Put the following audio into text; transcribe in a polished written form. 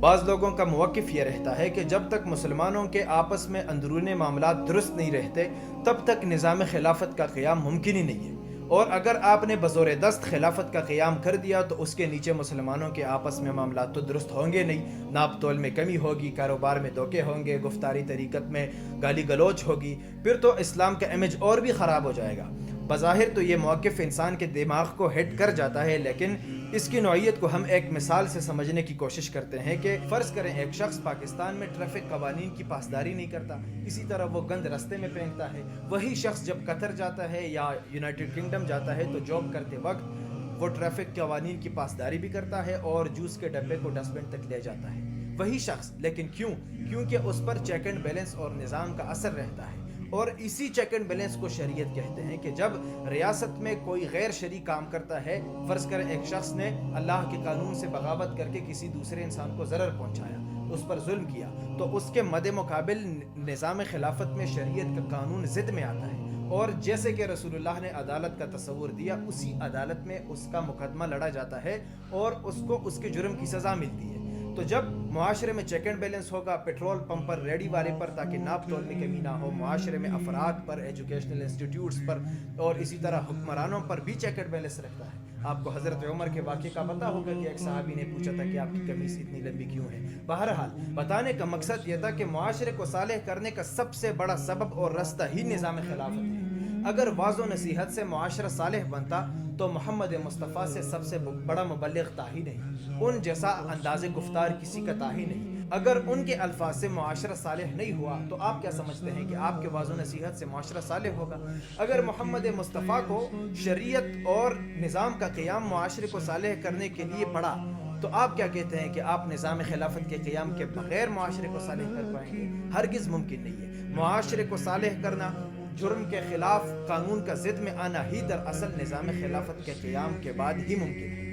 بعض لوگوں کا موقف یہ رہتا ہے کہ جب تک مسلمانوں کے آپس میں اندرونی معاملات درست نہیں رہتے تب تک نظام خلافت کا قیام ممکن ہی نہیں ہے، اور اگر آپ نے بزور دست خلافت کا قیام کر دیا تو اس کے نیچے مسلمانوں کے آپس میں معاملات تو درست ہوں گے نہیں، ناپ تول میں کمی ہوگی، کاروبار میں دھوکے ہوں گے، گفتاری طریقت میں گالی گلوچ ہوگی، پھر تو اسلام کا امیج اور بھی خراب ہو جائے گا۔ بظاہر تو یہ موقف انسان کے دماغ کو ہٹ کر جاتا ہے، لیکن اس کی نوعیت کو ہم ایک مثال سے سمجھنے کی کوشش کرتے ہیں کہ فرض کریں ایک شخص پاکستان میں ٹریفک قوانین کی پاسداری نہیں کرتا، اسی طرح وہ گند رستے میں پھینکتا ہے۔ وہی شخص جب قطر جاتا ہے یا یونائٹڈ کنگڈم جاتا ہے تو جاب کرتے وقت وہ ٹریفک قوانین کی پاسداری بھی کرتا ہے اور جوس کے ڈبے کو ڈسٹ بن تک لے جاتا ہے، وہی شخص۔ لیکن کیونکہ اس پر چیک اینڈ بیلنس اور نظام کا اثر رہتا ہے، اور اسی چیک اینڈ بیلنس کو شریعت کہتے ہیں کہ جب ریاست میں کوئی غیر شرعی کام کرتا ہے، فرض کریں ایک شخص نے اللہ کے قانون سے بغاوت کر کے کسی دوسرے انسان کو ضرر پہنچایا، اس پر ظلم کیا، تو اس کے مد مقابل نظام خلافت میں شریعت کا قانون ضد میں آتا ہے، اور جیسے کہ رسول اللہ نے عدالت کا تصور دیا، اسی عدالت میں اس کا مقدمہ لڑا جاتا ہے اور اس کو اس کے جرم کی سزا ملتی ہے۔ تو جب معاشرے میں چیک اینڈ بیلنس ہوگا، پیٹرول پمپ پر، ریڈی والے پر، تاکہ ناپ تول میں کمی نہ ہو، معاشرے میں افراد پر، ایجوکیشنل انسٹیٹیوٹس پر اور اسی طرح حکمرانوں پر بھی چیک اینڈ بیلنس رہتا ہے۔ آپ کو حضرت عمر کے واقعے کا پتہ ہوگا کہ ایک صحابی نے پوچھا تھا کہ آپ کی قمیص اتنی لمبی کیوں ہے۔ بہرحال بتانے کا مقصد یہ تھا کہ معاشرے کو صالح کرنے کا سب سے بڑا سبب اور رستہ ہی نظام خلافت ہے۔ اگر واعظ و نصیحت سے معاشرہ صالح بنتا تو محمد مصطفیٰ سے سب سے بڑا مبلغ تھا ہی نہیں، ان جیسا انداز گفتار کسی کا تھا ہی نہیں۔ اگر ان کے الفاظ سے معاشرہ صالح نہیں ہوا تو آپ کیا سمجھتے ہیں کہ آپ کے واعظ و نصیحت سے معاشرہ صالح ہوگا؟ اگر محمد مصطفیٰ کو شریعت اور نظام کا قیام معاشرے کو صالح کرنے کے لیے پڑا تو آپ کیا کہتے ہیں کہ آپ نظام خلافت کے قیام کے بغیر معاشرے کو صالح کر پائیں گے؟ ہرگز ممکن نہیں ہے۔ معاشرے کو صالح کرنا، جرم کے خلاف قانون کا ضد میں آنا ہی دراصل نظام خلافت کے قیام کے بعد ہی ممکن ہے۔